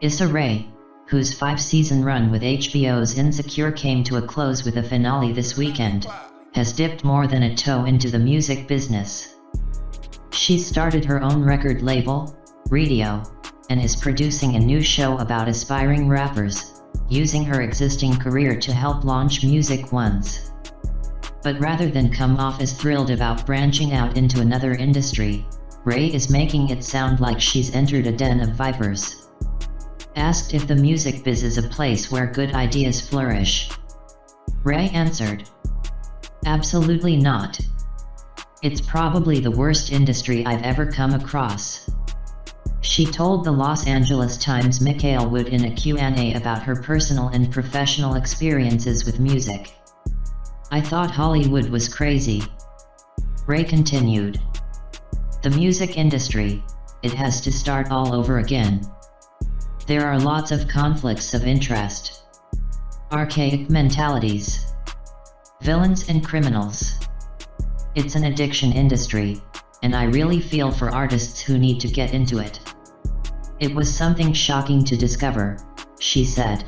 Issa Rae, whose 5-season run with HBO's Insecure came to a close with a finale this weekend, has dipped more than a toe into the music business. She started her own record label, Riddled, and is producing a new show about aspiring rappers, using her existing career to help launch music ones. But rather than come off as thrilled about branching out into another industry, Rae is making it sound like she's entered a den of vipers. Asked if the music biz is a place where good ideas flourish, Rae answered, "Absolutely not. It's probably the worst industry I've ever come across." She told the Los Angeles Times' Mikhail Wood in a Q&A about her personal and professional experiences with music. "I thought Hollywood was crazy." Rae continued, "The music industry, it has to start all over again. There are lots of conflicts of interest, archaic mentalities, villains and criminals. It's an addiction industry, and I really feel for artists who need to get into it. It was something shocking to discover," she said.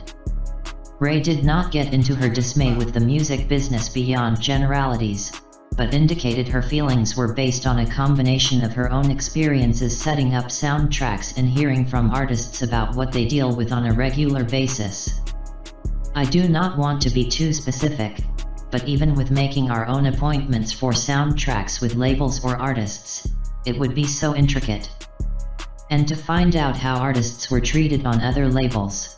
Rae did not get into her dismay with the music business beyond generalities, but indicated her feelings were based on a combination of her own experiences setting up soundtracks and hearing from artists about what they deal with on a regular basis. "I do not want to be too specific, but even with making our own appointments for soundtracks with labels or artists, it would be so intricate. And to find out how artists were treated on other labels.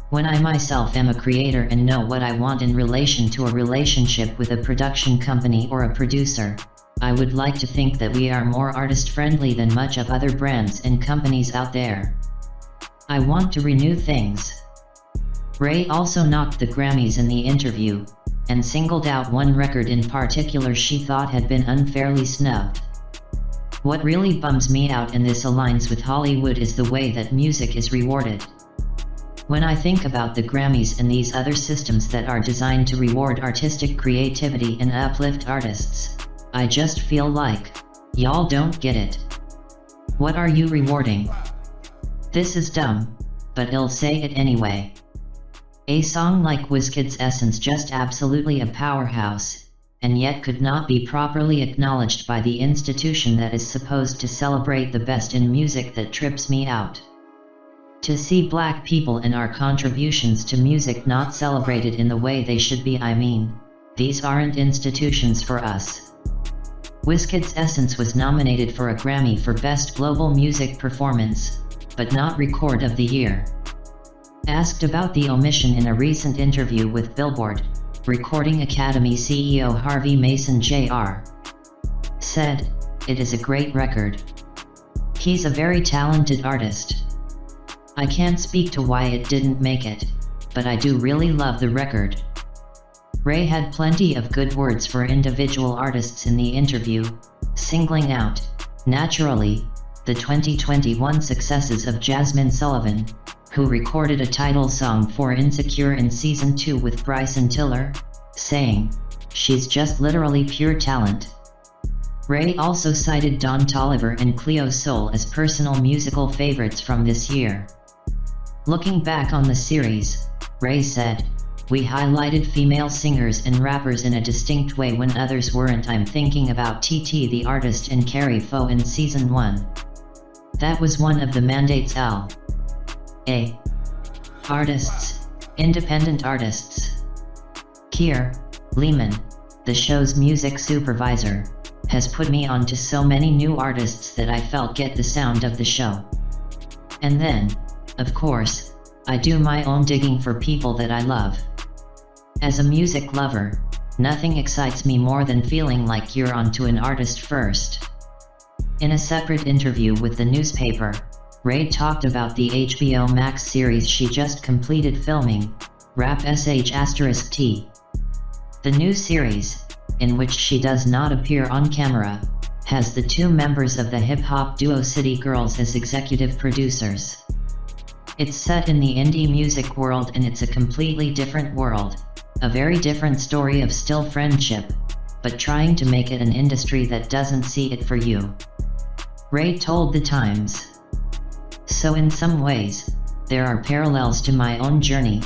When I myself am a creator and know what I want in relation to a relationship with a production company or a producer, I would like to think that we are more artist-friendly than much of other brands and companies out there. I want to renew things." Rae also knocked the Grammys in the interview, and singled out one record in particular she thought had been unfairly snubbed. "What really bums me out, and this aligns with Hollywood, is the way that music is rewarded. When I think about the Grammys and these other systems that are designed to reward artistic creativity and uplift artists, I just feel like, y'all don't get it. What are you rewarding? This is dumb, but I'll say it anyway." A song like WizKid's Essence, just absolutely a powerhouse, and yet could not be properly acknowledged by the institution that is supposed to celebrate the best in music, that trips me out. To see Black people and our contributions to music not celebrated in the way they should be, I mean, these aren't institutions for us. WizKid's Essence was nominated for a Grammy for Best Global Music Performance, but not Record of the Year. Asked about the omission in a recent interview with Billboard, Recording Academy CEO Harvey Mason Jr. said, "It is a great record. He's a very talented artist. I can't speak to why it didn't make it, but I do really love the record." Rae had plenty of good words for individual artists in the interview, singling out, naturally, the 2021 successes of Jasmine Sullivan, who recorded a title song for Insecure in Season 2 with Bryson Tiller, saying, "She's just literally pure talent." Rae also cited Don Toliver and Cleo Sol as personal musical favorites from this year. Looking back on the series, Rae said, "We highlighted female singers and rappers in a distinct way when others weren't. I'm thinking about TT the Artist and Carrie Foe in Season 1. That was one of the mandates. Artists, independent artists. Keir Lehman, the show's music supervisor, has put me on to so many new artists that I felt get the sound of the show. And then, of course, I do my own digging for people that I love. As a music lover, nothing excites me more than feeling like you're onto an artist first." In a separate interview with the newspaper, Rae talked about the HBO Max series she just completed filming, Rap *T. The new series, in which she does not appear on camera, has the two members of the hip-hop duo City Girls as executive producers. It's set in the indie music world, and it's a completely different world, a very different story of still friendship, but trying to make it an industry that doesn't see it for you. Rae told The Times. So in some ways, There are parallels to my own journey,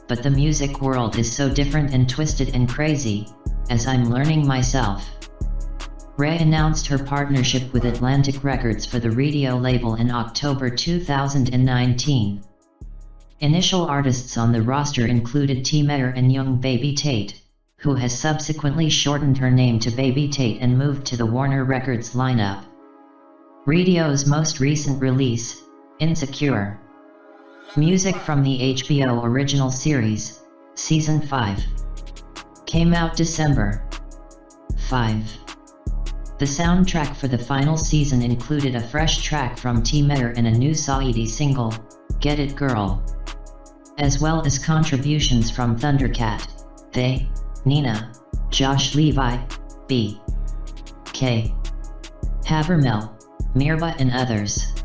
but the music world is so different and twisted and crazy, as I'm learning myself. Rae announced her partnership with Atlantic Records for the radio label in October 2019. Initial artists on the roster included T Meter and young Baby Tate, who has subsequently shortened her name to Baby Tate and moved to the Warner Records lineup. Radio's most recent release, Insecure. Music from the HBO original series, Season 5. Came out December 5. The soundtrack for the final season included a fresh track from T Meter and a new Saweetie single, Get It Girl, as well as contributions from Thundercat, They, Nina, Josh Levi, B. K. Habermill, Mirba and others.